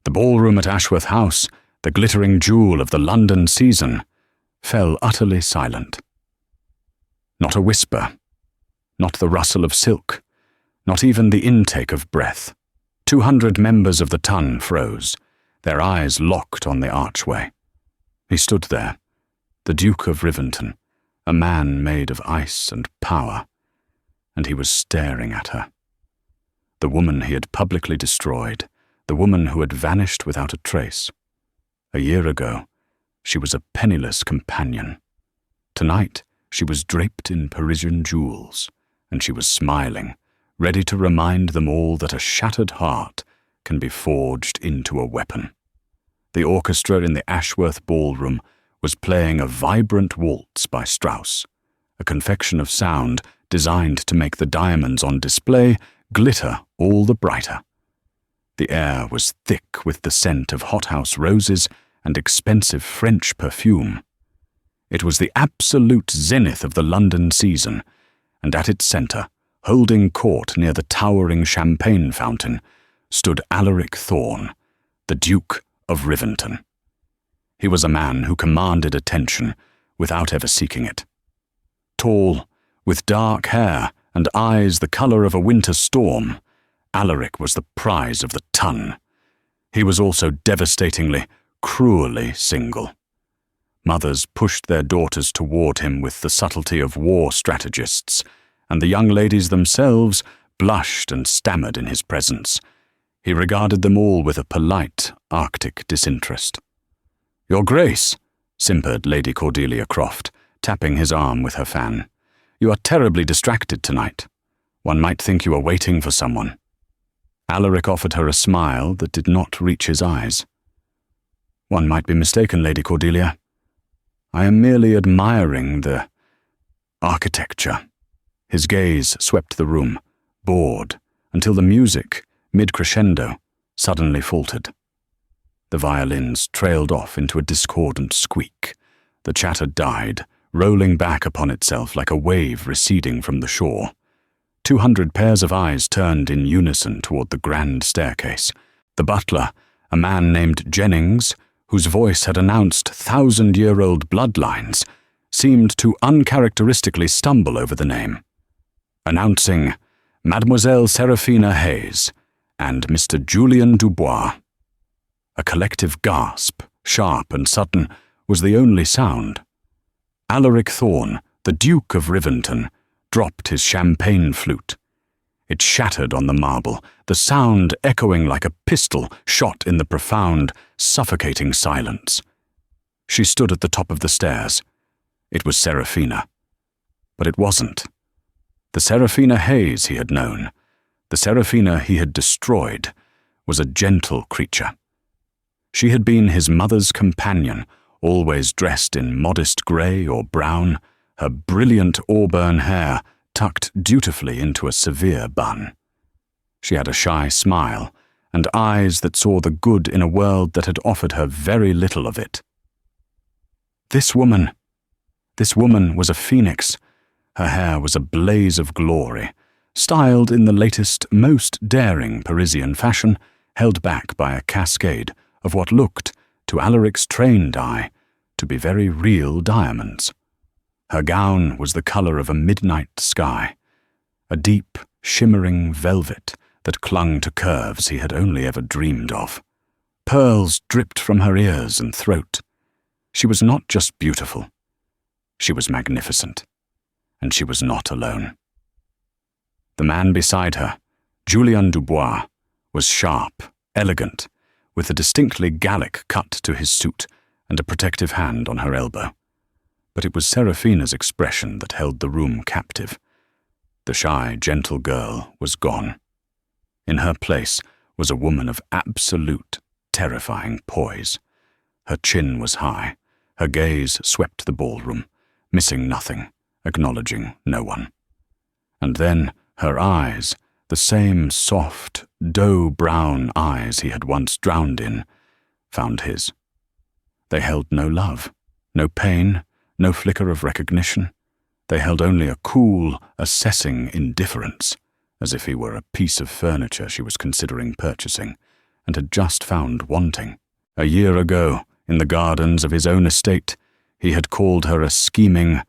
The ballroom at Ashworth House, the glittering jewel of the London season, fell utterly silent. Not a whisper, not the rustle of silk, not even the intake of breath. 200 members of the ton froze, their eyes locked on the archway. He stood there, the Duke of Riventon, a man made of ice and power, and he was staring at her. The woman he had publicly destroyed, the woman who had vanished without a trace. A year ago, she was a penniless companion. Tonight, she was draped in Parisian jewels, and she was smiling, ready to remind them all that a shattered heart can be forged into a weapon. The orchestra in the Ashworth ballroom was playing a vibrant waltz by Strauss, a confection of sound designed to make the diamonds on display glitter all the brighter. The air was thick with the scent of hothouse roses and expensive French perfume. It was the absolute zenith of the London season, and at its centre, holding court near the towering champagne fountain, stood Alaric Thorne, the Duke of Riventon. He was a man who commanded attention without ever seeking it. Tall, with dark hair and eyes the colour of a winter storm, Alaric was the prize of the ton. He was also devastatingly, cruelly single. Mothers pushed their daughters toward him with the subtlety of war strategists, and the young ladies themselves blushed and stammered in his presence. He regarded them all with a polite, Arctic disinterest. "Your Grace," simpered Lady Cordelia Croft, tapping his arm with her fan. "You are terribly distracted tonight. One might think you are waiting for someone." Alaric offered her a smile that did not reach his eyes. "One might be mistaken, Lady Cordelia. I am merely admiring the architecture." His gaze swept the room, bored, until the music, mid-crescendo, suddenly faltered. The violins trailed off into a discordant squeak. The chatter died, rolling back upon itself like a wave receding from the shore. 200 pairs of eyes turned in unison toward the grand staircase. The butler, a man named Jennings, whose voice had announced 1,000-year-old bloodlines, seemed to uncharacteristically stumble over the name. Announcing Mademoiselle Seraphina Hayes and Mr. Julian Dubois. A collective gasp, sharp and sudden, was the only sound. Alaric Thorne, the Duke of Riventon, dropped his champagne flute. It shattered on the marble, the sound echoing like a pistol shot in the profound, suffocating silence. She stood at the top of the stairs. It was Seraphina. But it wasn't. The Seraphina Hayes he had known, the Seraphina he had destroyed, was a gentle creature. She had been his mother's companion, always dressed in modest grey or brown, her brilliant auburn hair tucked dutifully into a severe bun. She had a shy smile and eyes that saw the good in a world that had offered her very little of it. This woman was a phoenix. Her hair was a blaze of glory, styled in the latest, most daring Parisian fashion, held back by a cascade of what looked, to Alaric's trained eye, to be very real diamonds. Her gown was the colour of a midnight sky, a deep, shimmering velvet that clung to curves he had only ever dreamed of. Pearls dripped from her ears and throat. She was not just beautiful. She was magnificent. And she was not alone. The man beside her, Julian Dubois, was sharp, elegant, with a distinctly Gallic cut to his suit and a protective hand on her elbow. But it was Seraphina's expression that held the room captive. The shy, gentle girl was gone. In her place was a woman of absolute, terrifying poise. Her chin was high, her gaze swept the ballroom, missing nothing, acknowledging no one. And then her eyes, the same soft, dough-brown eyes he had once drowned in, found his. They held no love, no pain, no flicker of recognition. They held only a cool, assessing indifference, as if he were a piece of furniture she was considering purchasing, and had just found wanting. A year ago, in the gardens of his own estate, he had called her a scheming,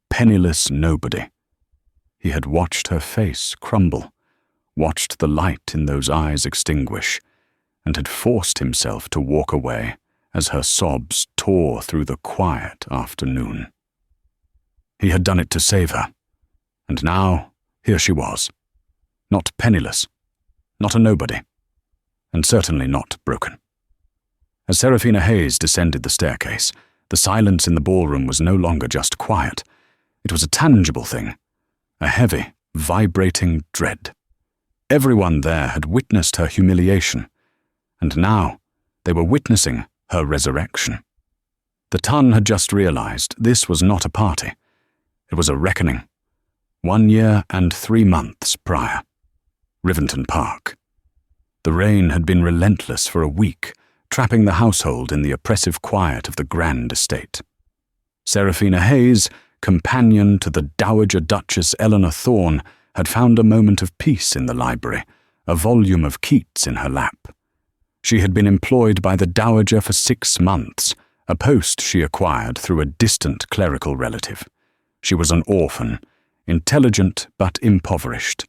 penniless nobody. He had watched her face crumble, watched the light in those eyes extinguish, and had forced himself to walk away as her sobs tore through the quiet afternoon. He had done it to save her, and now here she was, not penniless, not a nobody, and certainly not broken. As Seraphina Hayes descended the staircase, the silence in the ballroom was no longer just quiet. It was a tangible thing, a heavy, vibrating dread. Everyone there had witnessed her humiliation, and now they were witnessing her resurrection. The Ton had just realized this was not a party. It was a reckoning. 1 year and 3 months prior. Riventon Park. The rain had been relentless for a week, trapping the household in the oppressive quiet of the grand estate. Seraphina Hayes, companion to the Dowager Duchess Eleanor Thorne, had found a moment of peace in the library, a volume of Keats in her lap. She had been employed by the Dowager for 6 months, a post she acquired through a distant clerical relative. She was an orphan, intelligent but impoverished,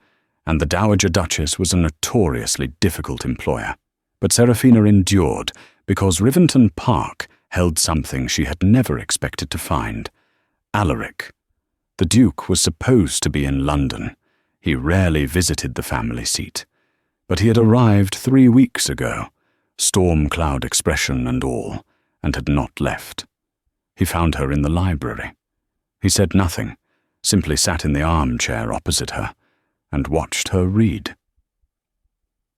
and the Dowager Duchess was a notoriously difficult employer. But Seraphina endured because Riventon Park held something she had never expected to find. Alaric. The Duke was supposed to be in London. He rarely visited the family seat. But he had arrived 3 weeks ago, storm cloud expression and all, and had not left. He found her in the library. He said nothing, simply sat in the armchair opposite her, and watched her read.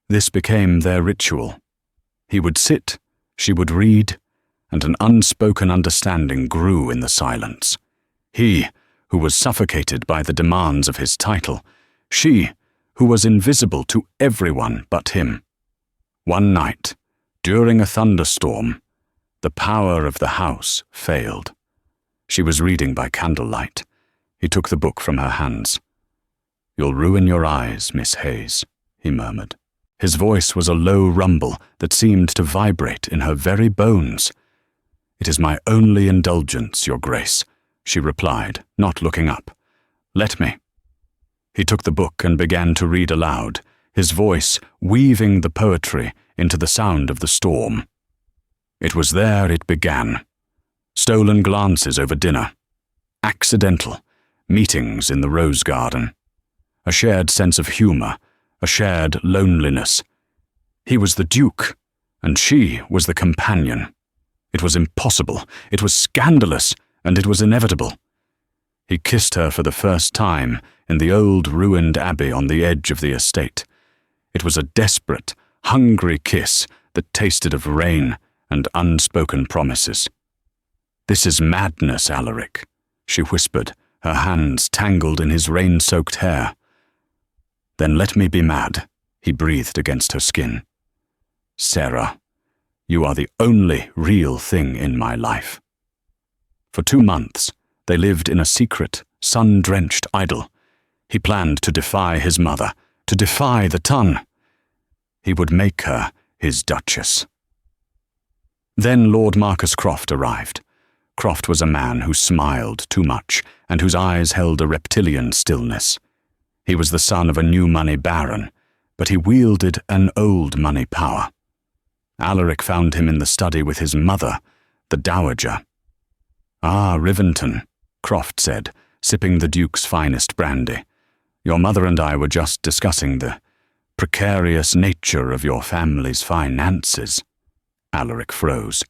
This became their ritual. He would sit, she would read, and an unspoken understanding grew in the silence. He, who was suffocated by the demands of his title, she, who was invisible to everyone but him. One night, during a thunderstorm, the power of the house failed. She was reading by candlelight. He took the book from her hands. "You'll ruin your eyes, Miss Hayes," he murmured. His voice was a low rumble that seemed to vibrate in her very bones. "It is my only indulgence, Your Grace," she replied, not looking up. "Let me." He took the book and began to read aloud, his voice weaving the poetry into the sound of the storm. It was there it began. Stolen glances over dinner. Accidental. Meetings in the rose garden. A shared sense of humor. A shared loneliness. He was the Duke, and she was the companion. It was impossible. It was scandalous, and it was inevitable. He kissed her for the first time in the old ruined abbey on the edge of the estate. It was a desperate, hungry kiss that tasted of rain and unspoken promises. "This is madness, Alaric," she whispered, her hands tangled in his rain-soaked hair. "Then let me be mad," he breathed against her skin. "Sarah, you are the only real thing in my life." For 2 months, they lived in a secret, sun-drenched idyll. He planned to defy his mother, to defy the Ton. He would make her his duchess. Then Lord Marcus Croft arrived. Croft was a man who smiled too much and whose eyes held a reptilian stillness. He was the son of a new money baron, but he wielded an old money power. Alaric found him in the study with his mother, the Dowager. "Ah, Riventon," Croft said, sipping the Duke's finest brandy. "Your mother and I were just discussing the precarious nature of your family's finances." Alaric froze.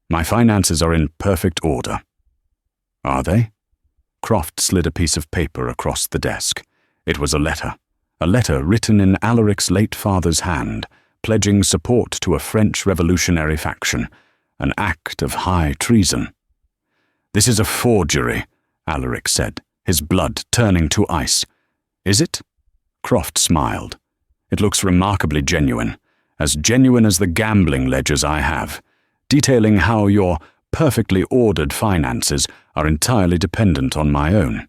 "My finances are in perfect order." "Are they?" Croft slid a piece of paper across the desk. It was a letter written in Alaric's late father's hand, pledging support to a French revolutionary faction, an act of high treason. "This is a forgery," Alaric said, his blood turning to ice. "Is it?" Croft smiled. "It looks remarkably genuine as the gambling ledgers I have, detailing how your perfectly ordered finances are entirely dependent on my own.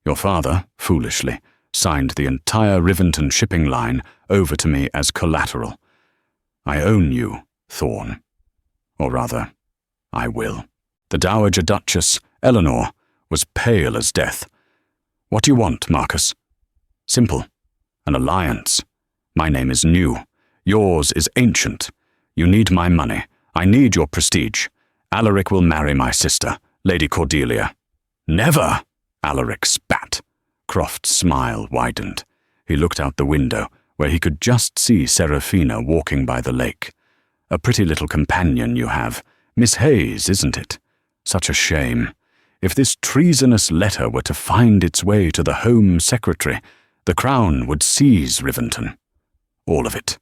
Your father, foolishly, signed the entire Riventon shipping line over to me as collateral. I own you, Thorn. Or rather, I will." The Dowager Duchess, Eleanor, was pale as death. "What do you want, Marcus?" "Simple. An alliance. My name is new. Yours is ancient. You need my money. I need your prestige. Alaric will marry my sister, Lady Cordelia." "Never!" Alaric spat. Croft's smile widened. He looked out the window, where he could just see Seraphina walking by the lake. "A pretty little companion you have. Miss Hayes, isn't it? Such a shame. If this treasonous letter were to find its way to the Home Secretary, the Crown would seize Riventon. All of it.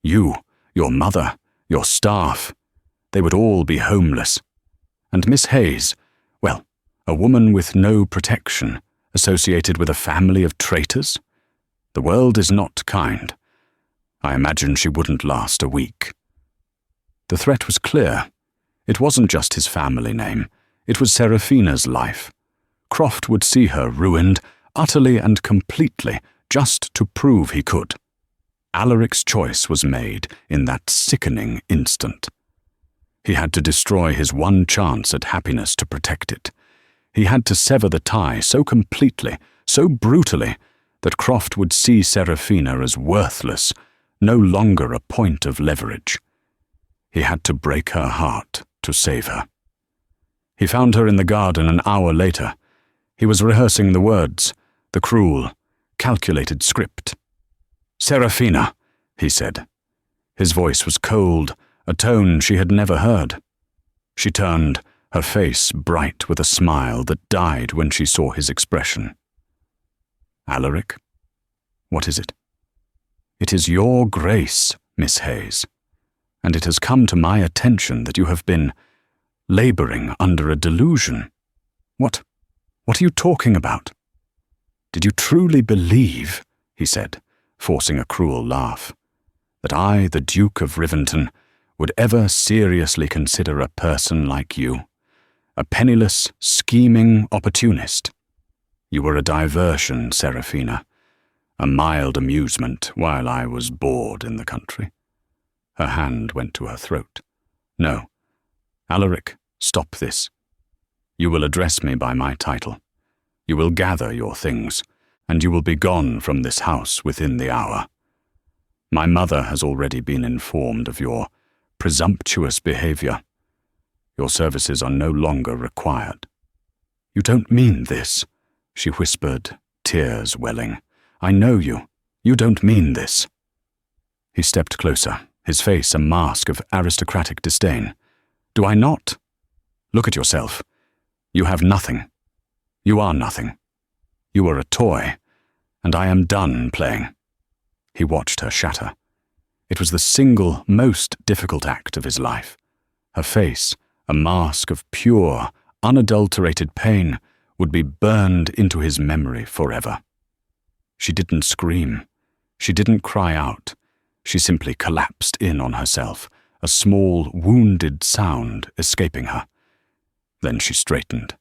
You, your mother, your staff, they would all be homeless. And Miss Hayes, well, a woman with no protection, associated with a family of traitors? The world is not kind. I imagine she wouldn't last a week." The threat was clear. It wasn't just his family name. It was Seraphina's life. Croft would see her ruined, utterly and completely, just to prove he could. Alaric's choice was made in that sickening instant. He had to destroy his one chance at happiness to protect it. He had to sever the tie so completely, so brutally, that Croft would see Seraphina as worthless, no longer a point of leverage. He had to break her heart to save her. He found her in the garden an hour later. He was rehearsing the words, the cruel, calculated script. "Seraphina," he said. His voice was cold, a tone she had never heard. She turned, her face bright with a smile that died when she saw his expression. "Alaric, what is it?" "It is your grace, Miss Hayes, and it has come to my attention that you have been laboring under a delusion." What are you talking about?" "Did you truly believe," he said, forcing a cruel laugh, "that I, the Duke of Riventon, would ever seriously consider a person like you, a penniless, scheming opportunist? You were a diversion, Seraphina, a mild amusement while I was bored in the country." Her hand went to her throat. "No. Alaric, stop this. You will address me by my title. You will gather your things, and you will be gone from this house within the hour. My mother has already been informed of your presumptuous behavior. Your services are no longer required." "You don't mean this," she whispered, tears welling. "I know you. You don't mean this." He stepped closer, his face a mask of aristocratic disdain. "Do I not? Look at yourself. You have nothing. You are nothing. You are a toy, and I am done playing." He watched her shatter. It was the single most difficult act of his life. Her face, a mask of pure, unadulterated pain, would be burned into his memory forever. She didn't scream. She didn't cry out. She simply collapsed in on herself, a small, wounded sound escaping her. Then she straightened.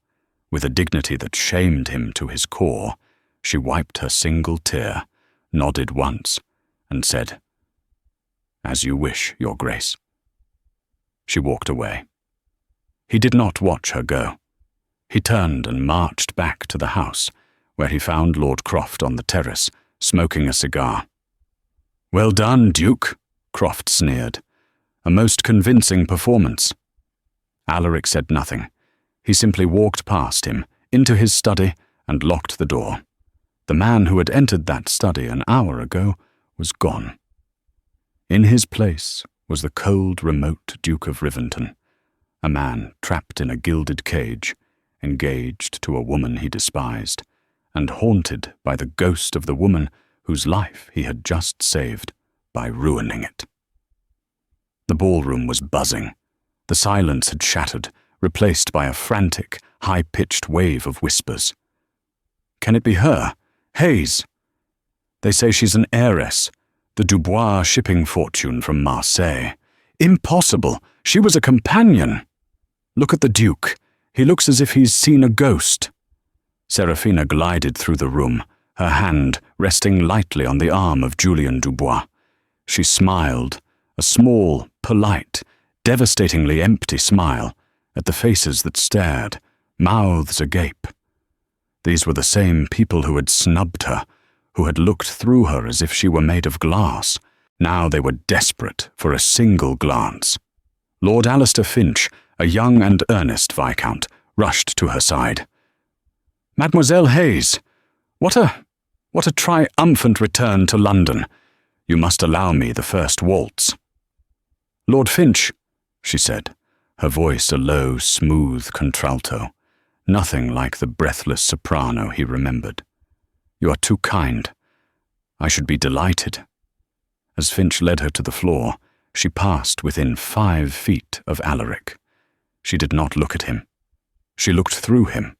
With a dignity that shamed him to his core, she wiped her single tear, nodded once, and said, "As you wish, Your Grace." She walked away. He did not watch her go. He turned and marched back to the house, where he found Lord Croft on the terrace, smoking a cigar. "Well done, Duke," Croft sneered. "A most convincing performance." Alaric said nothing. He simply walked past him, into his study, and locked the door. The man who had entered that study an hour ago was gone. In his place was the cold, remote Duke of Riventon, a man trapped in a gilded cage, engaged to a woman he despised, and haunted by the ghost of the woman whose life he had just saved by ruining it. The ballroom was buzzing. The silence had shattered, replaced by a frantic, high-pitched wave of whispers. "Can it be her? Hayes? They say she's an heiress, the Dubois shipping fortune from Marseille. Impossible! She was a companion! Look at the Duke. He looks as if he's seen a ghost." Seraphina glided through the room, her hand resting lightly on the arm of Julien Dubois. She smiled, a small, polite, devastatingly empty smile at the faces that stared, mouths agape. These were the same people who had snubbed her, who had looked through her as if she were made of glass. Now they were desperate for a single glance. Lord Alistair Finch, a young and earnest viscount, rushed to her side. "Mademoiselle Hayes, what a triumphant return to London. You must allow me the first waltz." "Lord Finch," she said, her voice a low, smooth contralto, nothing like the breathless soprano he remembered. "You are too kind. I should be delighted." As Finch led her to the floor, she passed within 5 feet of Alaric. She did not look at him. She looked through him.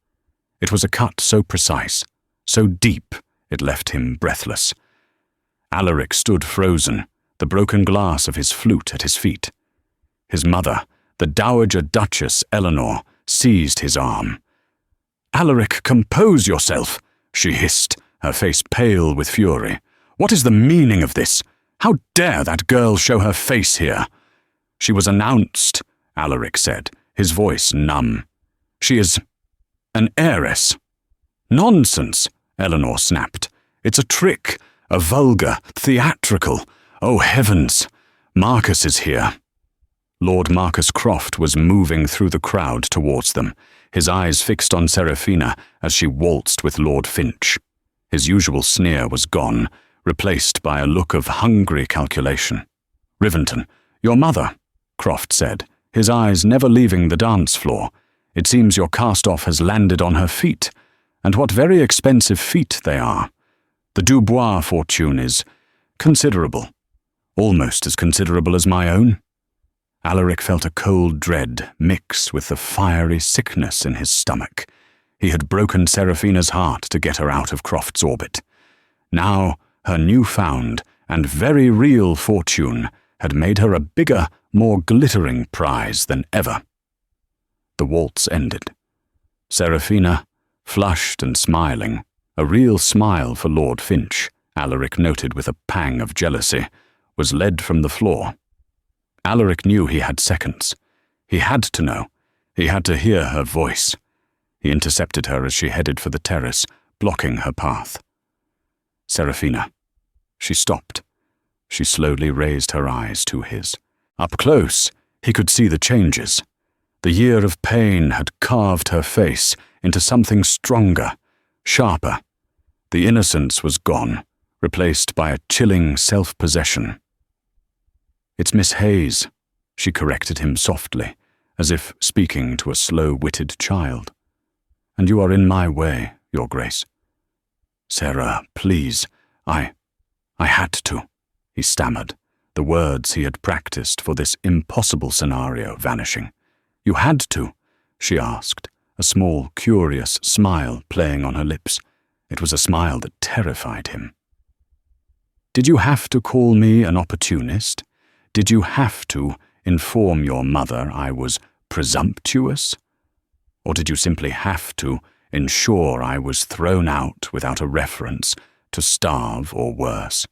It was a cut so precise, so deep, it left him breathless. Alaric stood frozen, the broken glass of his flute at his feet. His mother, the Dowager Duchess Eleanor, seized his arm. "Alaric, compose yourself," she hissed, her face pale with fury. "What is the meaning of this? How dare that girl show her face here?" "She was announced," Alaric said, his voice numb. "She is an heiress." "Nonsense," Eleanor snapped. "It's a trick, a vulgar, theatrical. Oh, heavens! Marcus is here." Lord Marcus Croft was moving through the crowd towards them, his eyes fixed on Seraphina as she waltzed with Lord Finch. His usual sneer was gone, replaced by a look of hungry calculation. "Riventon, your mother," Croft said, his eyes never leaving the dance floor. "It seems your cast-off has landed on her feet, and what very expensive feet they are. The Dubois fortune is considerable, almost as considerable as my own." Alaric felt a cold dread mix with the fiery sickness in his stomach. He had broken Seraphina's heart to get her out of Croft's orbit. Now, her newfound and very real fortune had made her a bigger, more glittering prize than ever. The waltz ended. Seraphina, flushed and smiling, a real smile for Lord Finch, Alaric noted with a pang of jealousy, was led from the floor. Alaric knew he had seconds. He had to know. He had to hear her voice. He intercepted her as she headed for the terrace, blocking her path. "Seraphina." She stopped. She slowly raised her eyes to his. Up close, he could see the changes. The year of pain had carved her face into something stronger, sharper. The innocence was gone, replaced by a chilling self-possession. "It's Miss Hayes," she corrected him softly, as if speaking to a slow-witted child. "And you are in my way, Your Grace." "Sarah, please, I had to," he stammered, the words he had practiced for this impossible scenario vanishing. "You had to?" she asked, a small, curious smile playing on her lips. It was a smile that terrified him. "Did you have to call me an opportunist? Did you have to inform your mother I was presumptuous? Or did you simply have to ensure I was thrown out without a reference, to starve or worse?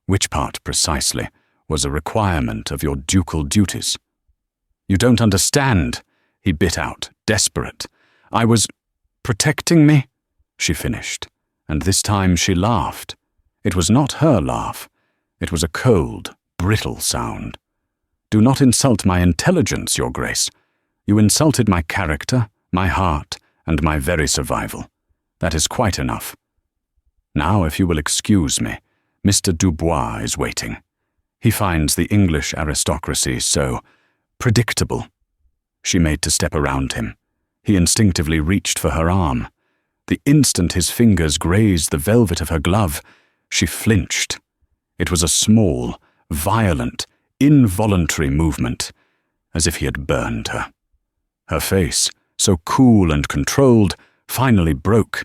Which part, precisely, was a requirement of your ducal duties?" "You don't understand," he bit out, desperate. "I was protecting me," she finished, and this time she laughed. It was not her laugh. It was a cold, brittle sound. "Do not insult my intelligence, Your Grace. You insulted my character, my heart, and my very survival. That is quite enough. Now, if you will excuse me, Mr. Dubois is waiting. He finds the English aristocracy so predictable." She made to step around him. He instinctively reached for her arm. The instant his fingers grazed the velvet of her glove, she flinched. It was a small, violent, involuntary movement, as if he had burned her. Her face, so cool and controlled, finally broke.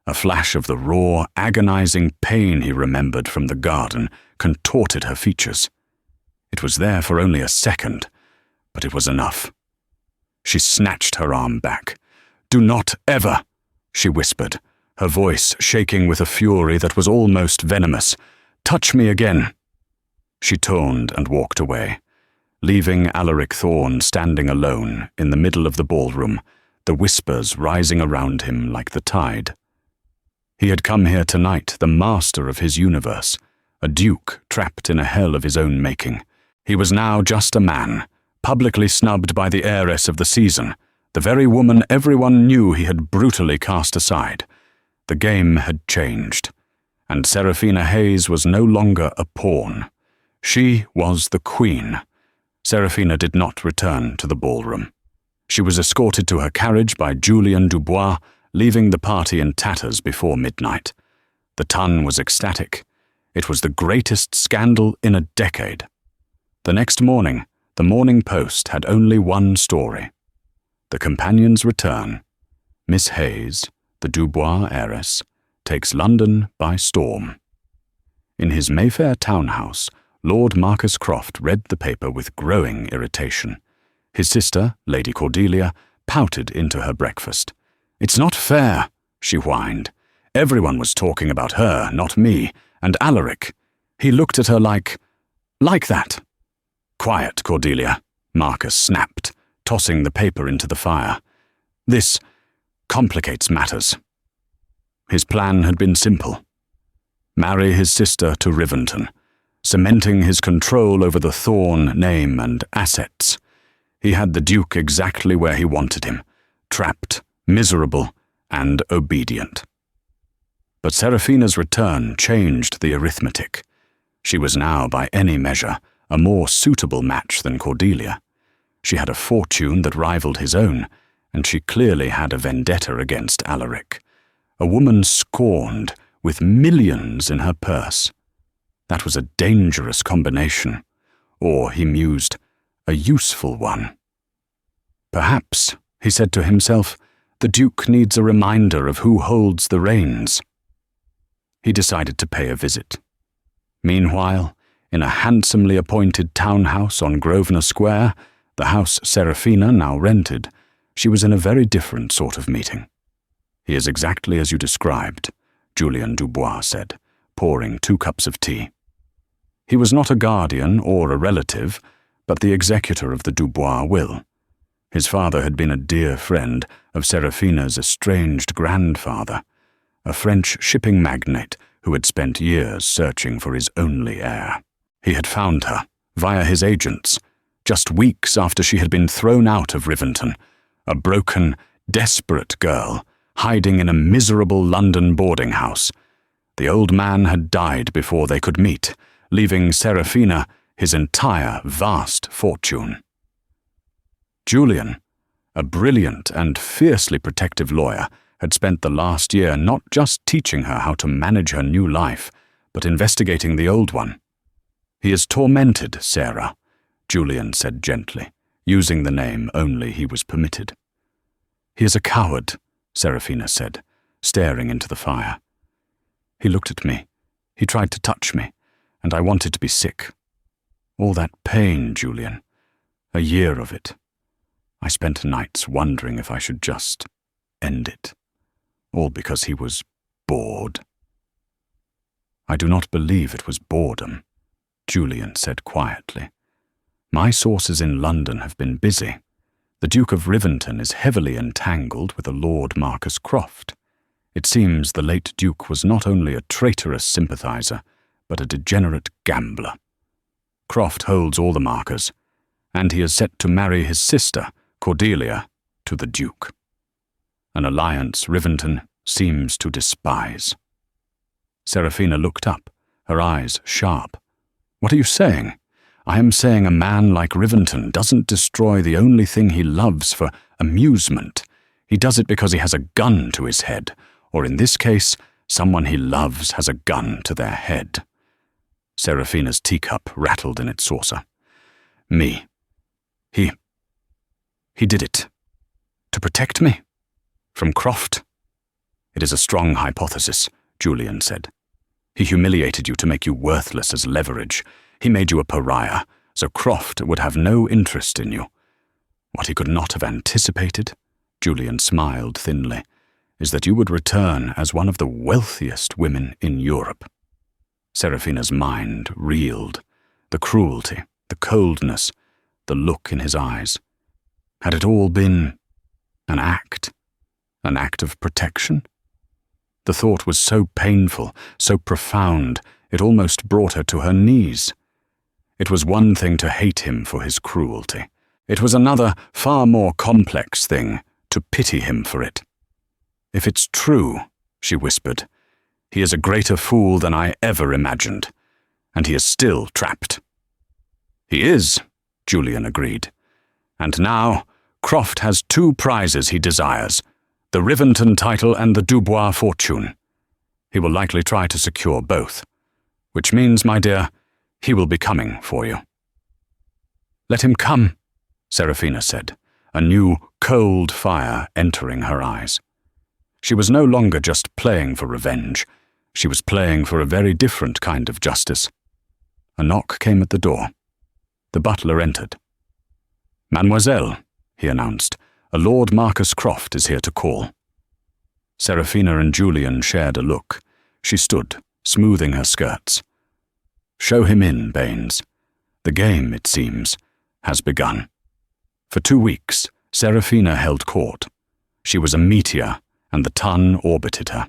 A flash of the raw, agonizing pain he remembered from the garden contorted her features. It was there for only a second, but it was enough. She snatched her arm back. "Do not ever," she whispered, her voice shaking with a fury that was almost venomous. "Touch me again." She turned and walked away, leaving Alaric Thorne standing alone in the middle of the ballroom, the whispers rising around him like the tide. He had come here tonight, the master of his universe, a duke trapped in a hell of his own making. He was now just a man, publicly snubbed by the heiress of the season, the very woman everyone knew he had brutally cast aside. The game had changed, and Seraphina Hayes was no longer a pawn. She was the queen. Seraphina did not return to the ballroom. She was escorted to her carriage by Julian Dubois, leaving the party in tatters before midnight. The ton was ecstatic. It was the greatest scandal in a decade. The next morning, the Morning Post had only one story. The companion's return. Miss Hayes, the Dubois heiress, takes London by storm. In his Mayfair townhouse, Lord Marcus Croft read the paper with growing irritation. His sister, Lady Cordelia, pouted into her breakfast. "It's not fair," she whined. "Everyone was talking about her, not me, and Alaric. He looked at her like that." "Quiet, Cordelia," Marcus snapped, tossing the paper into the fire. "This complicates matters." His plan had been simple. Marry his sister to Riventon, cementing his control over the Thorne name and assets. He had the Duke exactly where he wanted him, trapped, miserable, and obedient. But Seraphina's return changed the arithmetic. She was now, by any measure, a more suitable match than Cordelia. She had a fortune that rivaled his own, and she clearly had a vendetta against Alaric. A woman scorned, with millions in her purse. That was a dangerous combination, or, he mused, a useful one. Perhaps, he said to himself, the Duke needs a reminder of who holds the reins. He decided to pay a visit. Meanwhile, in a handsomely appointed townhouse on Grosvenor Square, the house Seraphina now rented, she was in a very different sort of meeting. "He is exactly as you described," Julian Dubois said, pouring 2 cups of tea. He was not a guardian or a relative, but the executor of the Dubois will. His father had been a dear friend of Seraphina's estranged grandfather, a French shipping magnate who had spent years searching for his only heir. He had found her, via his agents, just weeks after she had been thrown out of Riventon, a broken, desperate girl, hiding in a miserable London boarding house. The old man had died before they could meet, leaving Seraphina his entire vast fortune. Julian, a brilliant and fiercely protective lawyer, had spent the last year not just teaching her how to manage her new life, but investigating the old one. "He is tormented, Sarah," Julian said gently, using the name only he was permitted. "He is a coward," Seraphina said, staring into the fire. "He looked at me. He tried to touch me, and I wanted to be sick. All that pain, Julian. A year of it. I spent nights wondering if I should just end it. All because he was bored." "I do not believe it was boredom," Julian said quietly. "My sources in London have been busy. The Duke of Riventon is heavily entangled with a Lord Marcus Croft. It seems the late Duke was not only a traitorous sympathizer, but a degenerate gambler. Croft holds all the markers, and he is set to marry his sister, Cordelia, to the Duke. An alliance Riventon seems to despise." Seraphina looked up, her eyes sharp. "What are you saying?" "I am saying a man like Riventon doesn't destroy the only thing he loves for amusement. He does it because he has a gun to his head, or in this case, someone he loves has a gun to their head." Seraphina's teacup rattled in its saucer. "Me. He did it. To protect me? From Croft?" "It is a strong hypothesis," Julian said. "He humiliated you to make you worthless as leverage. He made you a pariah, so Croft would have no interest in you. What he could not have anticipated," Julian smiled thinly, "is that you would return as one of the wealthiest women in Europe." Seraphina's mind reeled. the cruelty, the coldness, the look in his eyes. Had it all been an act of protection? The thought was so painful, so profound, it almost brought her to her knees. It was one thing to hate him for his cruelty. It was another, far more complex thing to pity him for it. "If it's true," she whispered, "he is a greater fool than I ever imagined, and he is still trapped." "He is," Julian agreed. "And now, Croft has 2 prizes he desires, the Riventon title and the Dubois fortune. He will likely try to secure both, which means, my dear, he will be coming for you." "Let him come," Seraphina said, a new, cold fire entering her eyes. She was no longer just playing for revenge. She was playing for a very different kind of justice. A knock came at the door. The butler entered. "Mademoiselle," he announced, "a Lord Marcus Croft is here to call." Seraphina and Julian shared a look. She stood, smoothing her skirts. "Show him in, Baines. The game, it seems, has begun." For 2 weeks, Seraphina held court. She was a meteor, and the Tun orbited her.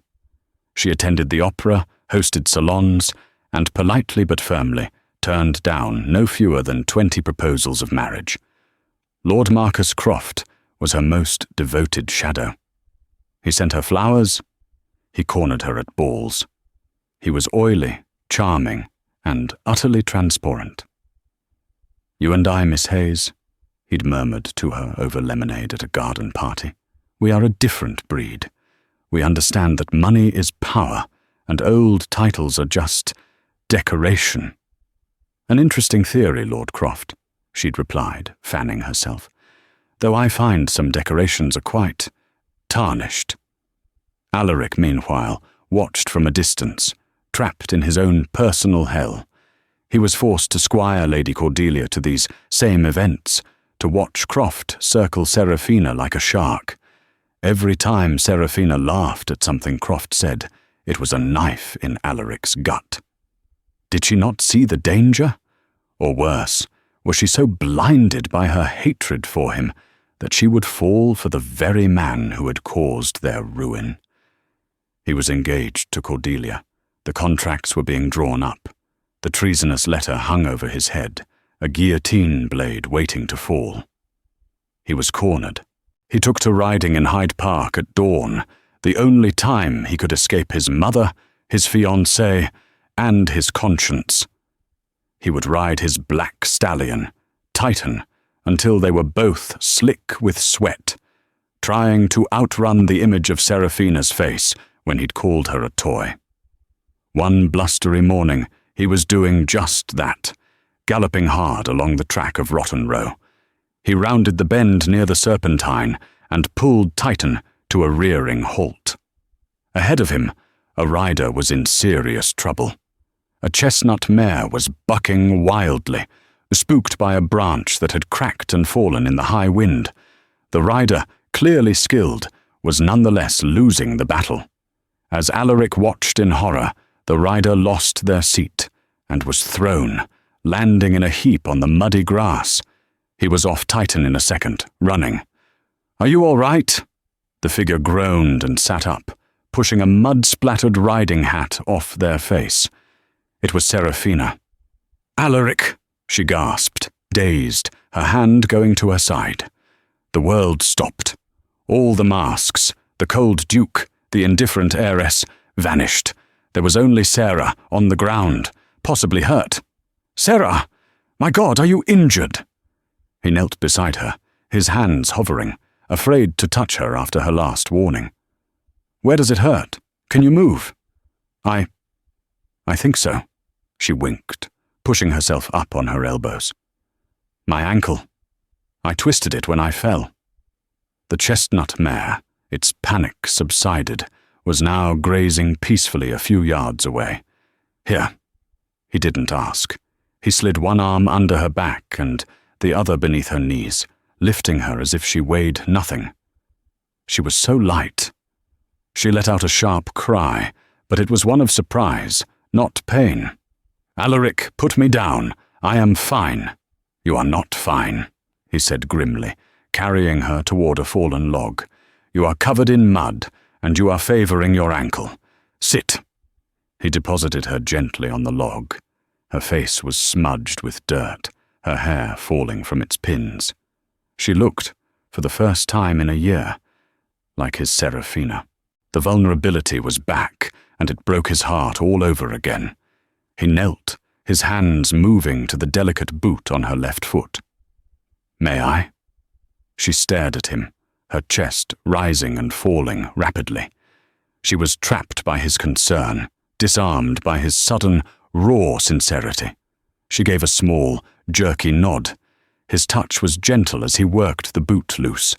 She attended the opera, hosted salons, and politely but firmly turned down no fewer than 20 proposals of marriage. Lord Marcus Croft was her most devoted shadow. He sent her flowers. He cornered her at balls. He was oily, charming, and utterly transparent. "You and I, Miss Hayes," he'd murmured to her over lemonade at a garden party, "we are a different breed. We understand that money is power, and old titles are just decoration." "An interesting theory, Lord Croft," she'd replied, fanning herself, "though I find some decorations are quite tarnished." Alaric, meanwhile, watched from a distance, trapped in his own personal hell. He was forced to squire Lady Cordelia to these same events, to watch Croft circle Seraphina like a shark. Every time Seraphina laughed at something Croft said, it was a knife in Alaric's gut. Did she not see the danger? Or worse, was she so blinded by her hatred for him that she would fall for the very man who had caused their ruin? He was engaged to Cordelia. The contracts were being drawn up. The treasonous letter hung over his head, a guillotine blade waiting to fall. He was cornered. He took to riding in Hyde Park at dawn, the only time he could escape his mother, his fiancée, and his conscience. He would ride his black stallion, Titan, until they were both slick with sweat, trying to outrun the image of Seraphina's face when he'd called her a toy. One blustery morning, he was doing just that, galloping hard along the track of Rotten Row. He rounded the bend near the Serpentine and pulled Titan to a rearing halt. Ahead of him, a rider was in serious trouble. A chestnut mare was bucking wildly, spooked by a branch that had cracked and fallen in the high wind. The rider, clearly skilled, was nonetheless losing the battle. As Alaric watched in horror, the rider lost their seat and was thrown, landing in a heap on the muddy grass. He was off Titan in a second, running. "Are you all right?" The figure groaned and sat up, pushing a mud-splattered riding hat off their face. It was Seraphina. "Alaric!" she gasped, dazed, her hand going to her side. The world stopped. All the masks, the cold duke, the indifferent heiress, vanished. There was only Sarah on the ground, possibly hurt. "Sarah! My God, are you injured?" He knelt beside her, his hands hovering, afraid to touch her after her last warning. "Where does it hurt? Can you move?" I think so," she winked, pushing herself up on her elbows. "My ankle. I twisted it when I fell." The chestnut mare, its panic subsided, was now grazing peacefully a few yards away. "Here." He didn't ask. He slid one arm under her back and the other beneath her knees, lifting her as if she weighed nothing. She was so light. She let out a sharp cry, but it was one of surprise, not pain. "Alaric, put me down. I am fine. You are not fine, he said grimly, carrying her toward a fallen log. You are covered in mud, and you are favoring your ankle. Sit. He deposited her gently on the log. Her face was smudged with dirt, her hair falling from its pins. She looked, for the first time in a year, like his Seraphina. The vulnerability was back, and it broke his heart all over again. He knelt, his hands moving to the delicate boot on her left foot. May I? She stared at him, her chest rising and falling rapidly. She was trapped by his concern, disarmed by his sudden, raw sincerity. She gave a small, jerky nod. His touch was gentle as he worked the boot loose.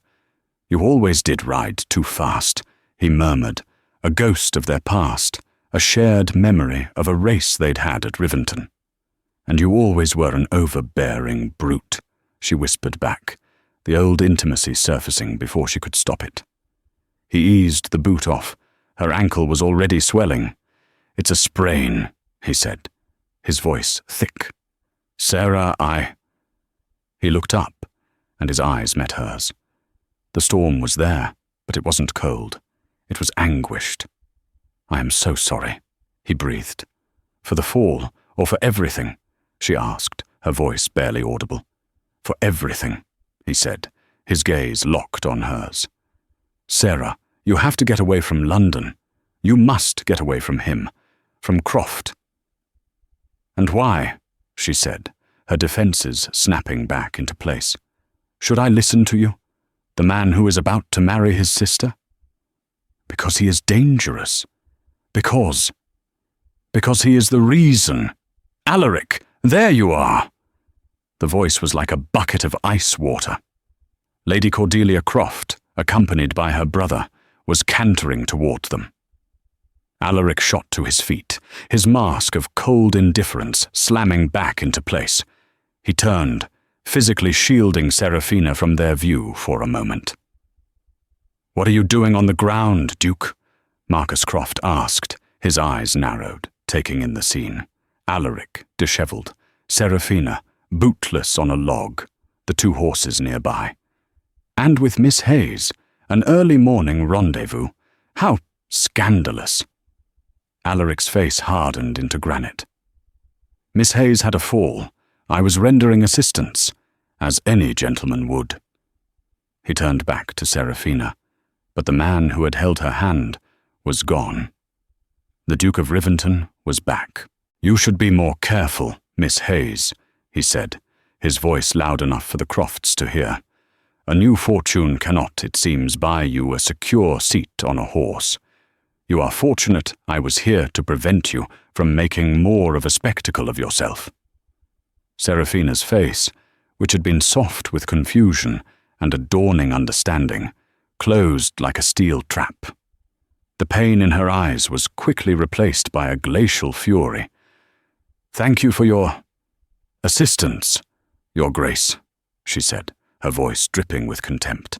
You always did ride too fast, he murmured, a ghost of their past, a shared memory of a race they'd had at Riventon. And you always were an overbearing brute, she whispered back, the old intimacy surfacing before she could stop it. He eased the boot off. Her ankle was already swelling. It's a sprain, he said, his voice thick. Sarah, He looked up, and his eyes met hers. The storm was there, but it wasn't cold. It was anguished. I am so sorry, he breathed. For the fall, or for everything? She asked, her voice barely audible. For everything, he said, his gaze locked on hers. Sarah, you have to get away from London. You must get away from him, from Croft. And why? She said, her defenses snapping back into place. Should I listen to you? The man who is about to marry his sister? Because he is dangerous. Because he is the reason. Alaric, there you are. The voice was like a bucket of ice water. Lady Cordelia Croft, accompanied by her brother, was cantering toward them. Alaric shot to his feet, his mask of cold indifference slamming back into place. He turned, physically shielding Seraphina from their view for a moment. What are you doing on the ground, Duke? Marcus Croft asked, his eyes narrowed, taking in the scene. Alaric, dishevelled, Seraphina, bootless on a log, the two horses nearby. And with Miss Hayes, an early morning rendezvous. How scandalous! Alaric's face hardened into granite. Miss Hayes had a fall. I was rendering assistance, as any gentleman would. He turned back to Seraphina, but the man who had held her hand was gone. The Duke of Riventon was back. You should be more careful, Miss Hayes, he said, his voice loud enough for the Crofts to hear. A new fortune cannot, it seems, buy you a secure seat on a horse. You are fortunate I was here to prevent you from making more of a spectacle of yourself. Seraphina's face, which had been soft with confusion and a dawning understanding, closed like a steel trap. The pain in her eyes was quickly replaced by a glacial fury. Thank you for your assistance, Your Grace, she said, her voice dripping with contempt.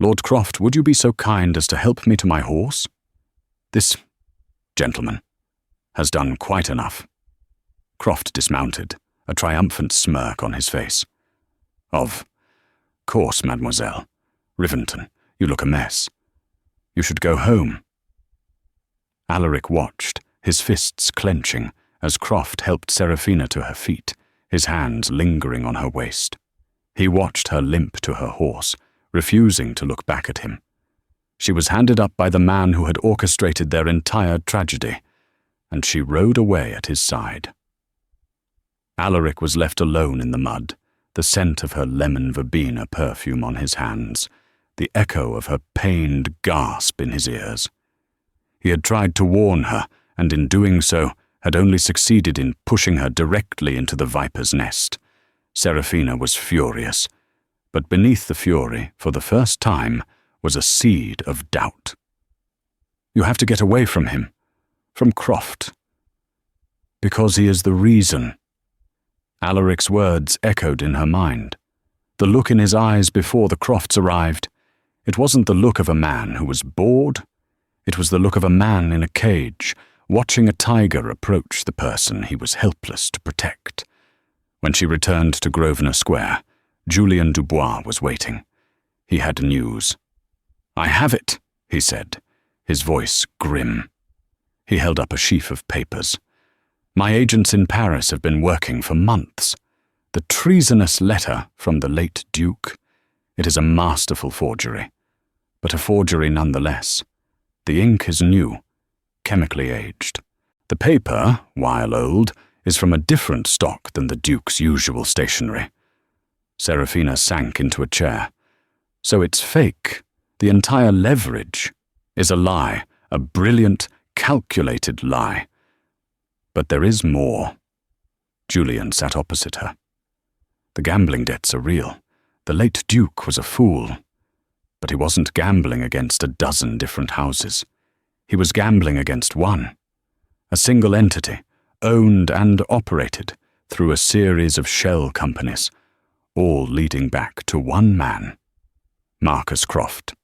Lord Croft, would you be so kind as to help me to my horse? This gentleman has done quite enough. Croft dismounted, a triumphant smirk on his face. Of course, mademoiselle. Riventon, you look a mess. You should go home. Alaric watched, his fists clenching, as Croft helped Seraphina to her feet, his hands lingering on her waist. He watched her limp to her horse, refusing to look back at him. She was handed up by the man who had orchestrated their entire tragedy, and she rode away at his side. Alaric was left alone in the mud, the scent of her lemon verbena perfume on his hands, the echo of her pained gasp in his ears. He had tried to warn her, and in doing so, had only succeeded in pushing her directly into the viper's nest. Seraphina was furious, but beneath the fury, for the first time, was a seed of doubt. You have to get away from him, from Croft. Because he is the reason. Alaric's words echoed in her mind. The look in his eyes before the Crofts arrived, it wasn't the look of a man who was bored. It was the look of a man in a cage, watching a tiger approach the person he was helpless to protect. When she returned to Grosvenor Square, Julian Dubois was waiting. He had news. "I have it," he said, his voice grim. He held up a sheaf of papers. "My agents in Paris have been working for months. The treasonous letter from the late Duke. It is a masterful forgery, but a forgery nonetheless. The ink is new, chemically aged. The paper, while old, is from a different stock than the Duke's usual stationery." Seraphina sank into a chair. "So it's fake. The entire leverage is a lie, a brilliant, calculated lie. But there is more." Julian sat opposite her. "The gambling debts are real. The late Duke was a fool. But he wasn't gambling against a dozen different houses. He was gambling against one. A single entity, owned and operated through a series of shell companies, all leading back to one man, Marcus Croft.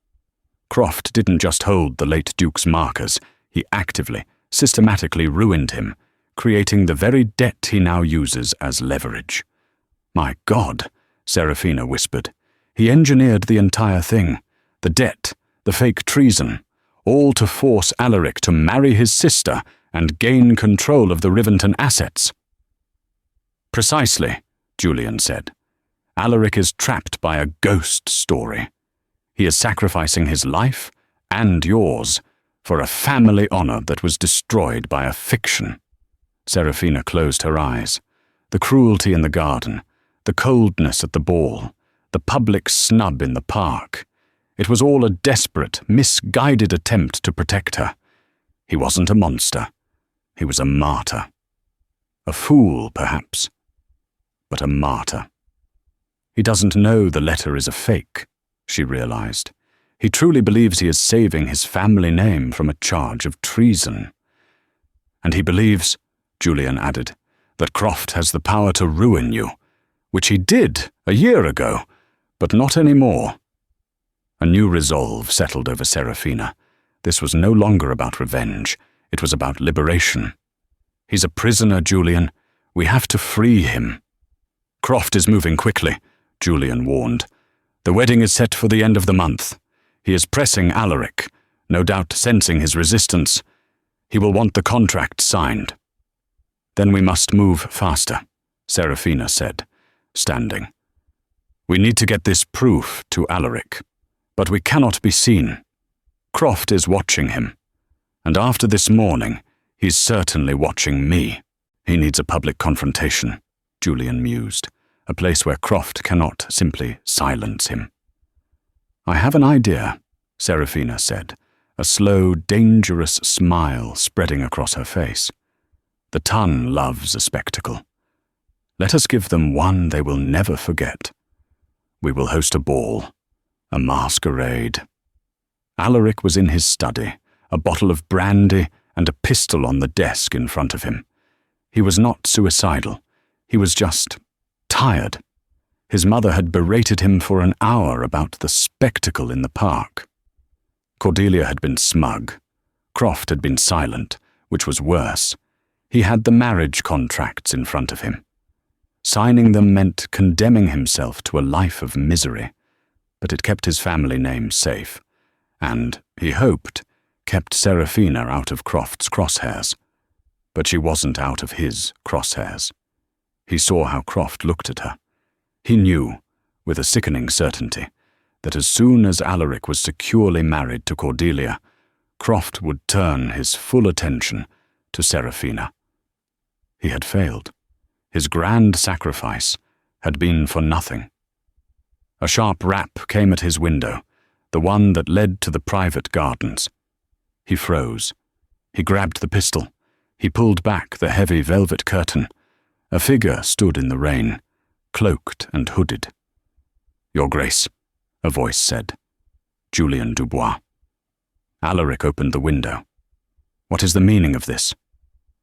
Croft didn't just hold the late Duke's markers, he actively, systematically ruined him, creating the very debt he now uses as leverage." "My God," Seraphina whispered. "He engineered the entire thing, the debt, the fake treason, all to force Alaric to marry his sister and gain control of the Riventon assets." "Precisely," Julian said. "Alaric is trapped by a ghost story. He is sacrificing his life, and yours, for a family honor that was destroyed by a fiction." Seraphina closed her eyes. The cruelty in the garden, the coldness at the ball, the public snub in the park. It was all a desperate, misguided attempt to protect her. He wasn't a monster. He was a martyr. A fool, perhaps, but a martyr. He doesn't know the letter is a fake, she realized. He truly believes he is saving his family name from a charge of treason. And he believes, Julian added, that Croft has the power to ruin you, which he did a year ago, but not anymore. A new resolve settled over Seraphina. This was no longer about revenge. It was about liberation. "He's a prisoner, Julian. We have to free him." "Croft is moving quickly," Julian warned. "The wedding is set for the end of the month. He is pressing Alaric, no doubt sensing his resistance. He will want the contract signed." "Then we must move faster," Seraphina said, standing. "We need to get this proof to Alaric, but we cannot be seen. Croft is watching him, and after this morning, he's certainly watching me." "He needs a public confrontation," Julian mused, "a place where Croft cannot simply silence him." "I have an idea," Seraphina said, a slow, dangerous smile spreading across her face. "The Ton loves a spectacle. Let us give them one they will never forget. We will host a ball, a masquerade." Alaric was in his study, a bottle of brandy and a pistol on the desk in front of him. He was not suicidal. He was just tired. His mother had berated him for an hour about the spectacle in the park. Cordelia had been smug. Croft had been silent, which was worse. He had the marriage contracts in front of him. Signing them meant condemning himself to a life of misery, but it kept his family name safe, and, he hoped, kept Seraphina out of Croft's crosshairs. But she wasn't out of his crosshairs. He saw how Croft looked at her. He knew, with a sickening certainty, that as soon as Alaric was securely married to Cordelia, Croft would turn his full attention to Seraphina. He had failed. His grand sacrifice had been for nothing. A sharp rap came at his window, the one that led to the private gardens. He froze. He grabbed the pistol. He pulled back the heavy velvet curtain. A figure stood in the rain, cloaked and hooded. "Your Grace," a voice said. "Julian Dubois." Alaric opened the window. "What is the meaning of this?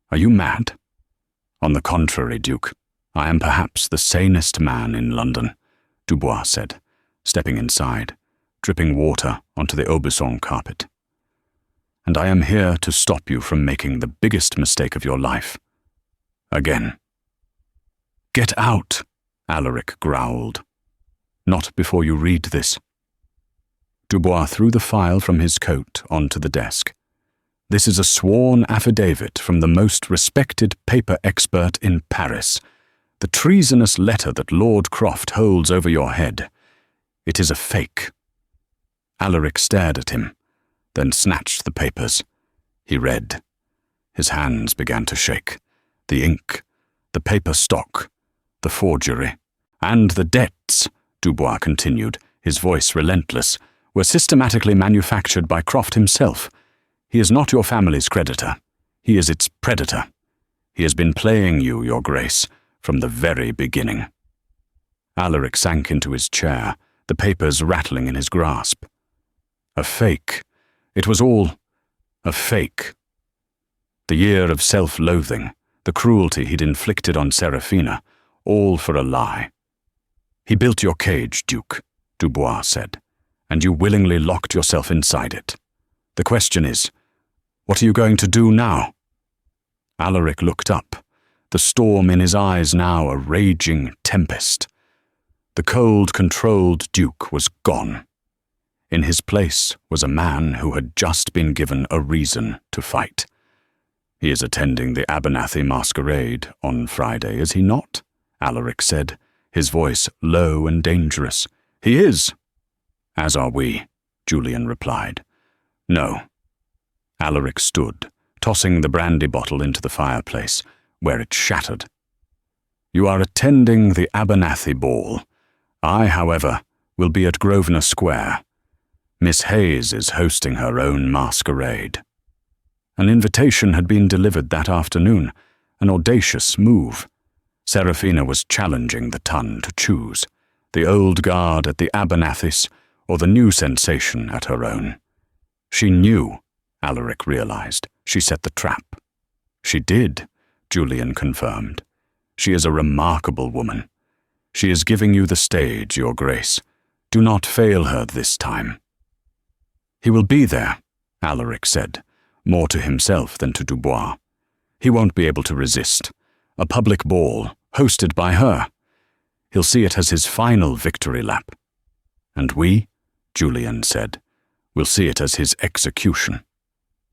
Are you mad?" "On the contrary, Duke, I am perhaps the sanest man in London," Dubois said, stepping inside, dripping water onto the Aubusson carpet. "And I am here to stop you from making the biggest mistake of your life. Again." "Get out," Alaric growled. "Not before you read this." Dubois threw the file from his coat onto the desk. "This is a sworn affidavit from the most respected paper expert in Paris. The treasonous letter that Lord Croft holds over your head. It is a fake." Alaric stared at him, then snatched the papers. He read. His hands began to shake. The ink, the paper stock, the forgery, and the debts, Dubois continued, his voice relentless, were systematically manufactured by Croft himself. He is not your family's creditor. He is its predator. He has been playing you, Your Grace, from the very beginning. Alaric sank into his chair, the papers rattling in his grasp. A fake. It was all a fake. The year of self-loathing, the cruelty he'd inflicted on Seraphina, all for a lie. "He built your cage, Duke," Dubois said, "and you willingly locked yourself inside it. The question is, what are you going to do now?" Alaric looked up, the storm in his eyes now a raging tempest. The cold, controlled Duke was gone. In his place was a man who had just been given a reason to fight. "He is attending the Abernathy masquerade on Friday, is he not?" Alaric said, his voice low and dangerous. "He is." "As are we," Julian replied. "No." Alaric stood, tossing the brandy bottle into the fireplace, where it shattered. "You are attending the Abernathy ball. I, however, will be at Grosvenor Square. Miss Hayes is hosting her own masquerade." An invitation had been delivered that afternoon, an audacious move. Seraphina was challenging the ton to choose, the old guard at the Abernathys or the new sensation at her own. She knew, Alaric realized. She set the trap. "She did," Julian confirmed. "She is a remarkable woman. She is giving you the stage, Your Grace. Do not fail her this time." "He will be there," Alaric said, more to himself than to Dubois. "He won't be able to resist. A public ball, hosted by her. He'll see it as his final victory lap. And we," Julian said, "will see it as his execution."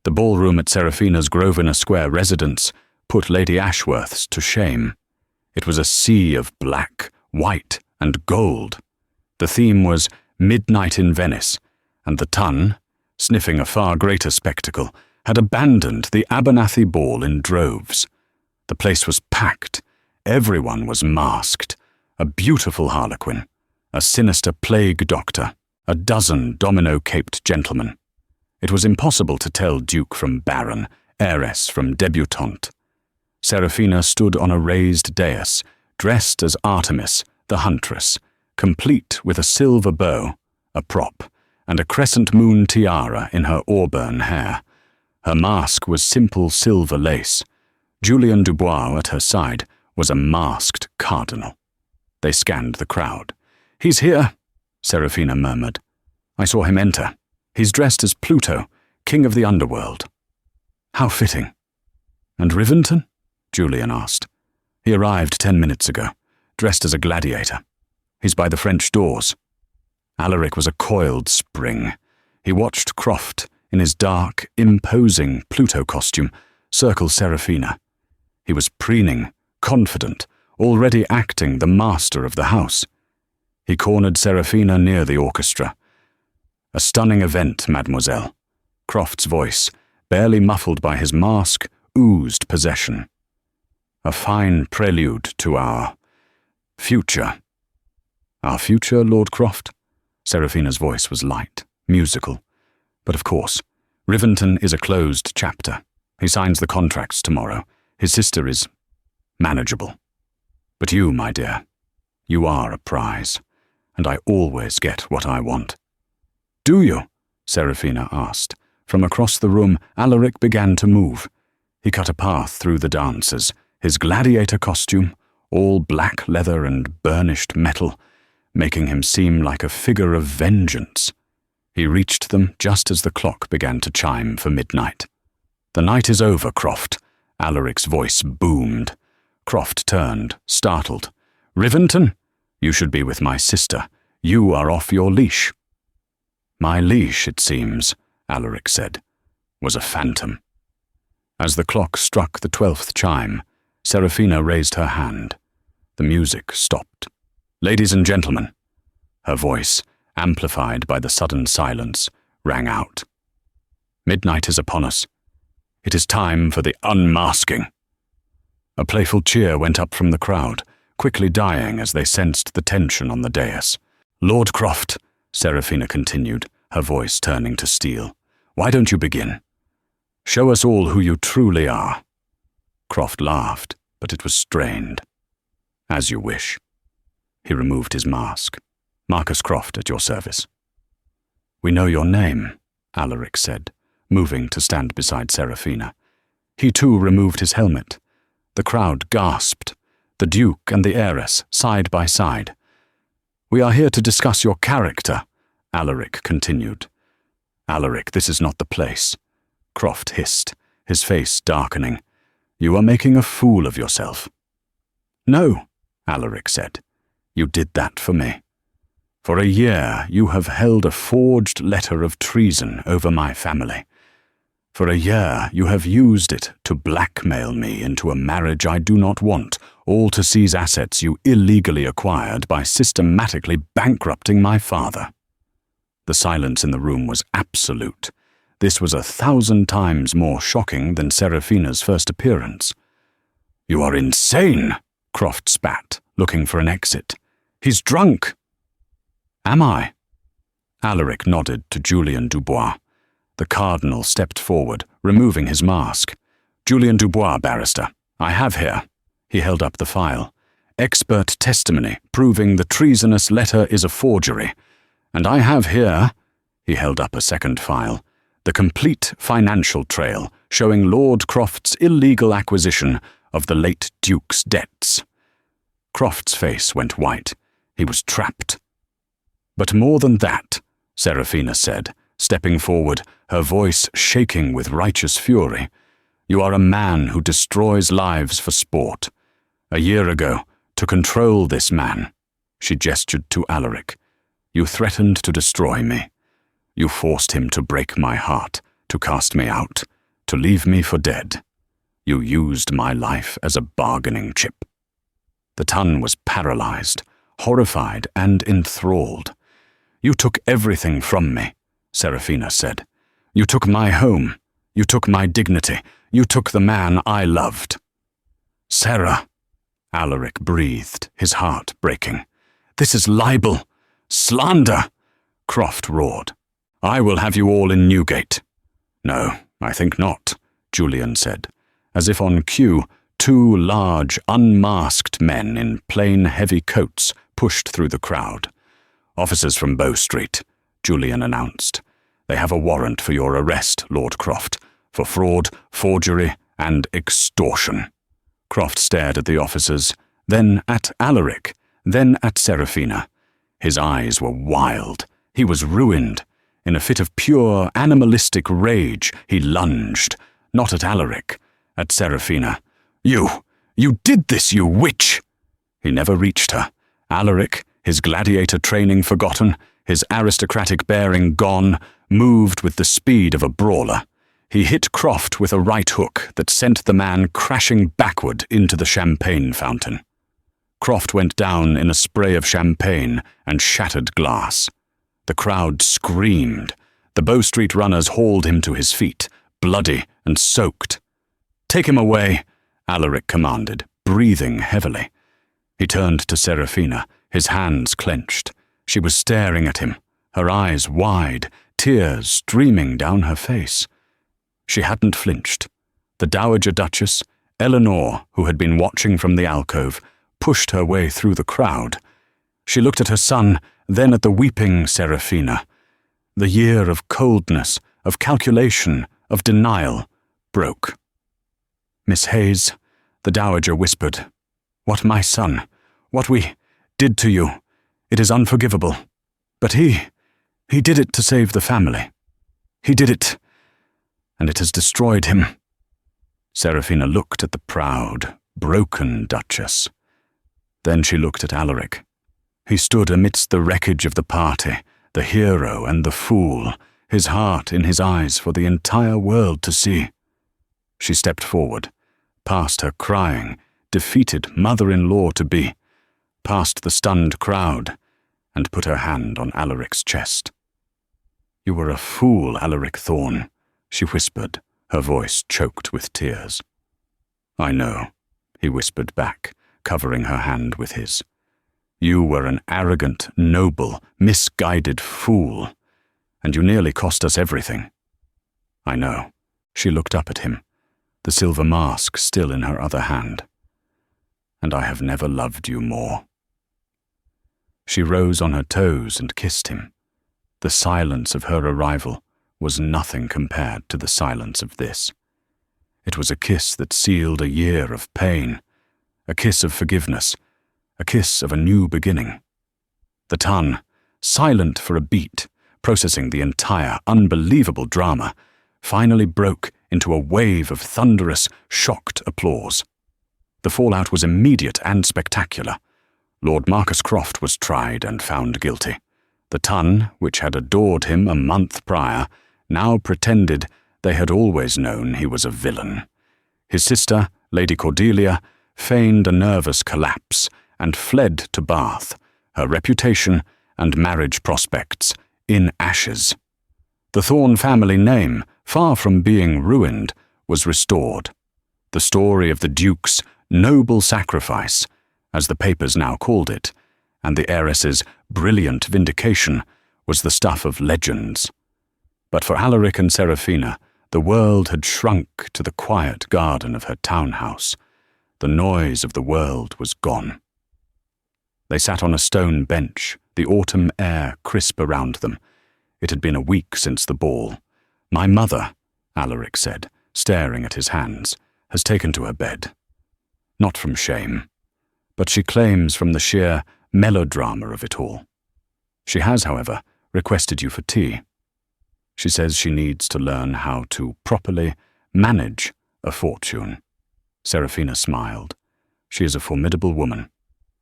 The ballroom at Seraphina's Grosvenor Square residence put Lady Ashworth's to shame. It was a sea of black, white, and gold. The theme was Midnight in Venice, and the ton, sniffing a far greater spectacle, had abandoned the Abernathy ball in droves. The place was packed. Everyone was masked. A beautiful harlequin, a sinister plague doctor, a dozen domino-caped gentlemen. It was impossible to tell duke from baron, heiress from debutante. Seraphina stood on a raised dais, dressed as Artemis, the huntress, complete with a silver bow, a prop, and a crescent moon tiara in her auburn hair. Her mask was simple silver lace. Julian Dubois at her side was a masked cardinal. They scanned the crowd. "He's here," Seraphina murmured. "I saw him enter. He's dressed as Pluto, king of the underworld." "How fitting." "And Riventon?" Julian asked. "He arrived 10 minutes ago, dressed as a gladiator. He's by the French doors." Alaric was a coiled spring. He watched Croft, in his dark, imposing Pluto costume, circle Seraphina. He was preening, confident, already acting the master of the house. He cornered Seraphina near the orchestra. "A stunning event, mademoiselle." Croft's voice, barely muffled by his mask, oozed possession. "A fine prelude to our future." "Our future, Lord Croft?" Seraphina's voice was light, musical. "But of course, Riventon is a closed chapter. He signs the contracts tomorrow. His sister is manageable. But you, my dear, you are a prize, and I always get what I want." "Do you?" Seraphina asked. From across the room, Alaric began to move. He cut a path through the dancers, his gladiator costume, all black leather and burnished metal, making him seem like a figure of vengeance. He reached them just as the clock began to chime for midnight. "The night is over, Croft," Alaric's voice boomed. Croft turned, startled. "Riventon? You should be with my sister. You are off your leash." "My leash, it seems," Alaric said, "was a phantom." As the clock struck the 12th chime, Seraphina raised her hand. The music stopped. "Ladies and gentlemen," her voice, amplified by the sudden silence, rang out. "Midnight is upon us. It is time for the unmasking." A playful cheer went up from the crowd, quickly dying as they sensed the tension on the dais. "Lord Croft," Seraphina continued, her voice turning to steel, "why don't you begin? Show us all who you truly are." Croft laughed, but it was strained. "As you wish." He removed his mask. "Marcus Croft at your service." "We know your name," Alaric said, moving to stand beside Seraphina. He too removed his helmet. The crowd gasped, the Duke and the heiress side by side. "We are here to discuss your character," Alaric continued. "Alaric, this is not the place," Croft hissed, his face darkening. "You are making a fool of yourself." "No," Alaric said. "You did that for me. For a year you have held a forged letter of treason over my family. For a year you have used it to blackmail me into a marriage I do not want, all to seize assets you illegally acquired by systematically bankrupting my father." The silence in the room was absolute. This was 1,000 times more shocking than Seraphina's first appearance. "You are insane," Croft spat, looking for an exit. "He's drunk." "Am I?" Alaric nodded to Julian Dubois. The Cardinal stepped forward, removing his mask. "Julian Dubois, barrister. I have here." He held up the file. "Expert testimony proving the treasonous letter is a forgery. And I have here," he held up a second file, "the complete financial trail showing Lord Croft's illegal acquisition of the late Duke's debts." Croft's face went white. He was trapped. "But more than that," Seraphina said, stepping forward, her voice shaking with righteous fury. "You are a man who destroys lives for sport. A year ago, to control this man," she gestured to Alaric, "you threatened to destroy me. You forced him to break my heart, to cast me out, to leave me for dead. You used my life as a bargaining chip." The Tun was paralyzed, horrified and enthralled. "You took everything from me," Seraphina said. "You took my home. You took my dignity. You took the man I loved." "Sarah," Alaric breathed, his heart breaking. "This is libel. Slander," Croft roared. "I will have you all in Newgate." "No, I think not," Julian said. As if on cue, 2 large, unmasked men in plain, heavy coats pushed through the crowd. "Officers from Bow Street," Julian announced. "They have a warrant for your arrest, Lord Croft, for fraud, forgery, and extortion." Croft stared at the officers, then at Alaric, then at Seraphina. His eyes were wild. He was ruined. In a fit of pure, animalistic rage, he lunged, not at Alaric, at Seraphina. You did this, you witch!" He never reached her. Alaric, his gladiator training forgotten, his aristocratic bearing gone, moved with the speed of a brawler. He hit Croft with a right hook that sent the man crashing backward into the champagne fountain. Croft went down in a spray of champagne and shattered glass. The crowd screamed. The Bow Street runners hauled him to his feet, bloody and soaked. "Take him away," Alaric commanded, breathing heavily. He turned to Seraphina, his hands clenched. She was staring at him, her eyes wide, tears streaming down her face. She hadn't flinched. The Dowager Duchess, Eleanor, who had been watching from the alcove, pushed her way through the crowd. She looked at her son, then at the weeping Seraphina. The year of coldness, of calculation, of denial, broke. "Miss Hayes," the Dowager whispered, "what my son, what we did to you, it is unforgivable. But he did it to save the family. He did it, and it has destroyed him." Seraphina looked at the proud, broken Duchess. Then she looked at Alaric. He stood amidst the wreckage of the party, the hero and the fool, his heart in his eyes for the entire world to see. She stepped forward, past her crying, defeated mother-in-law-to-be, past the stunned crowd, and put her hand on Alaric's chest. "You were a fool, Alaric Thorne," she whispered, her voice choked with tears. "I know," he whispered back, covering her hand with his. "You were an arrogant, noble, misguided fool, and you nearly cost us everything." "I know." She looked up at him, the silver mask still in her other hand. "And I have never loved you more." She rose on her toes and kissed him. The silence of her arrival was nothing compared to the silence of this. It was a kiss that sealed a year of pain, a kiss of forgiveness, a kiss of a new beginning. The Tun, silent for a beat, processing the entire unbelievable drama, finally broke into a wave of thunderous, shocked applause. The fallout was immediate and spectacular. Lord Marcus Croft was tried and found guilty. The Tun, which had adored him a month prior, now pretended they had always known he was a villain. His sister, Lady Cordelia, feigned a nervous collapse and fled to Bath, her reputation and marriage prospects in ashes. The Thorne family name, far from being ruined, was restored. The story of the Duke's noble sacrifice, as the papers now called it, and the heiress's brilliant vindication was the stuff of legends. But for Alaric and Seraphina, the world had shrunk to the quiet garden of her townhouse. The noise of the world was gone. They sat on a stone bench, the autumn air crisp around them. It had been a week since the ball. "My mother," Alaric said, staring at his hands, "has taken to her bed. Not from shame, but she claims from the sheer melodrama of it all. She has, however, requested you for tea. She says she needs to learn how to properly manage a fortune." Seraphina smiled. "She is a formidable woman."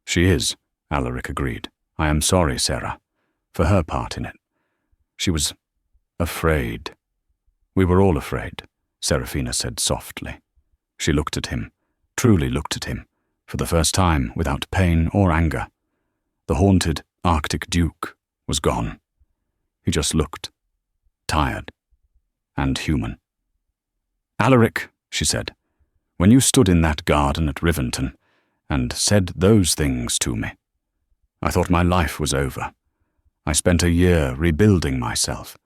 "She is," Alaric agreed. "I am sorry, Sarah, for her part in it. She was afraid." "We were all afraid," Seraphina said softly. She looked at him, truly looked at him, for the first time without pain or anger. The haunted Arctic Duke was gone. He just looked tired and human. "Alaric," she said, "when you stood in that garden at Riventon and said those things to me, I thought my life was over. I spent a year rebuilding myself.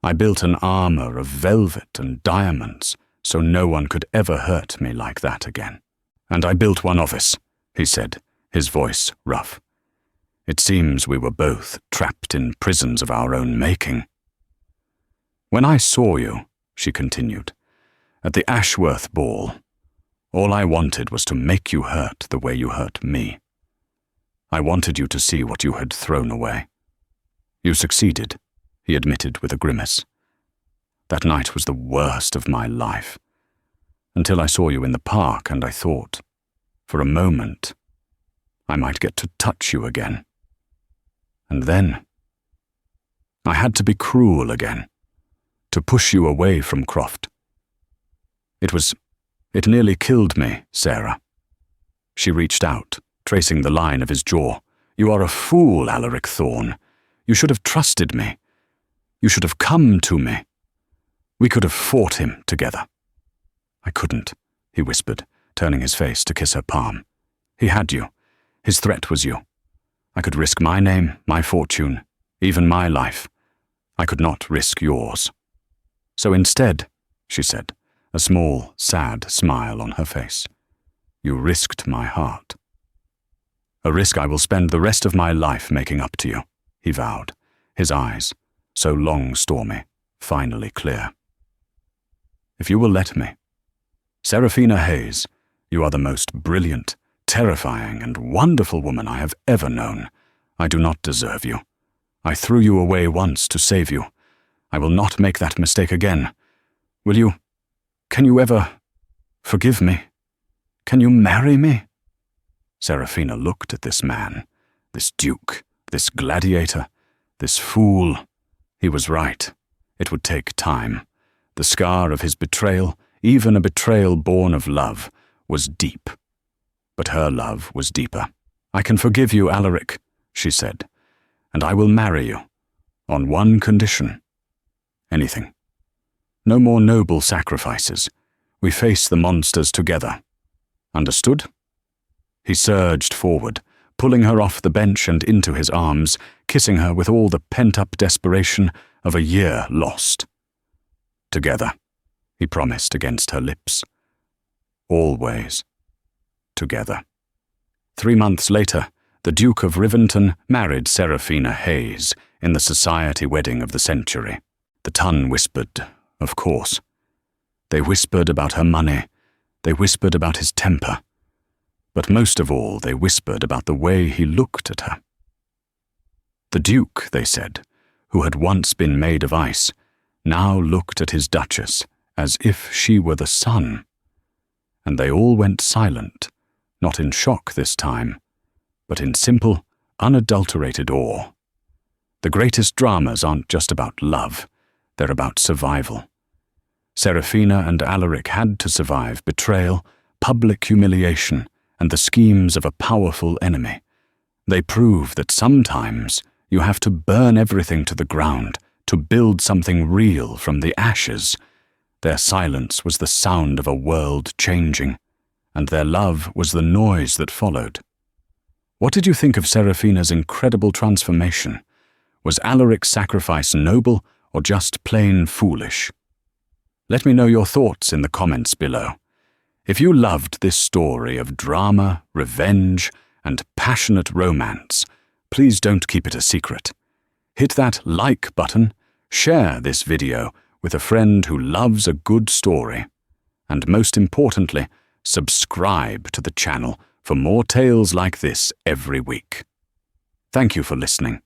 I built an armor of velvet and diamonds so no one could ever hurt me like that again. And I built one of us," he said, his voice rough. "It seems we were both trapped in prisons of our own making. When I saw you," she continued, "at the Ashworth ball, all I wanted was to make you hurt the way you hurt me. I wanted you to see what you had thrown away. You succeeded," he admitted with a grimace. "That night was the worst of my life, until I saw you in the park and I thought, for a moment, I might get to touch you again. And then I had to be cruel again, to push you away from Croft. It nearly killed me, Sarah." She reached out, tracing the line of his jaw. "You are a fool, Alaric Thorne. You should have trusted me. You should have come to me. We could have fought him together." "I couldn't," he whispered, turning his face to kiss her palm. "He had you. His threat was you. I could risk my name, my fortune, even my life. I could not risk yours. So instead," she said, a small, sad smile on her face, "you risked my heart. A risk I will spend the rest of my life making up to you," he vowed, his eyes, so long stormy, finally clear. "If you will let me. Seraphina Hayes, you are the most brilliant, terrifying, and wonderful woman I have ever known. I do not deserve you. I threw you away once to save you. I will not make that mistake again. Can you ever forgive me? Can you marry me?" Seraphina looked at this man, this duke, this gladiator, this fool. He was right. It would take time. The scar of his betrayal, even a betrayal born of love, was deep. But her love was deeper. "I can forgive you, Alaric," she said, "and I will marry you, on one condition. Anything. No more noble sacrifices. We face the monsters together. Understood?" He surged forward, pulling her off the bench and into his arms, kissing her with all the pent-up desperation of a year lost. "Together," he promised against her lips. "Always. Together." 3 months later, the Duke of Riventon married Seraphina Hayes in the society wedding of the century. The ton whispered, of course. They whispered about her money. They whispered about his temper. But most of all, they whispered about the way he looked at her. The Duke, they said, who had once been made of ice, now looked at his Duchess as if she were the sun. And they all went silent, not in shock this time, but in simple, unadulterated awe. The greatest dramas aren't just about love, they're about survival. Seraphina and Alaric had to survive betrayal, public humiliation, and the schemes of a powerful enemy. They prove that sometimes you have to burn everything to the ground to build something real from the ashes. Their silence was the sound of a world changing, and their love was the noise that followed. What did you think of Seraphina's incredible transformation? Was Alaric's sacrifice noble or just plain foolish? Let me know your thoughts in the comments below. If you loved this story of drama, revenge, and passionate romance, please don't keep it a secret. Hit that like button, share this video with a friend who loves a good story, and most importantly, subscribe to the channel for more tales like this every week. Thank you for listening.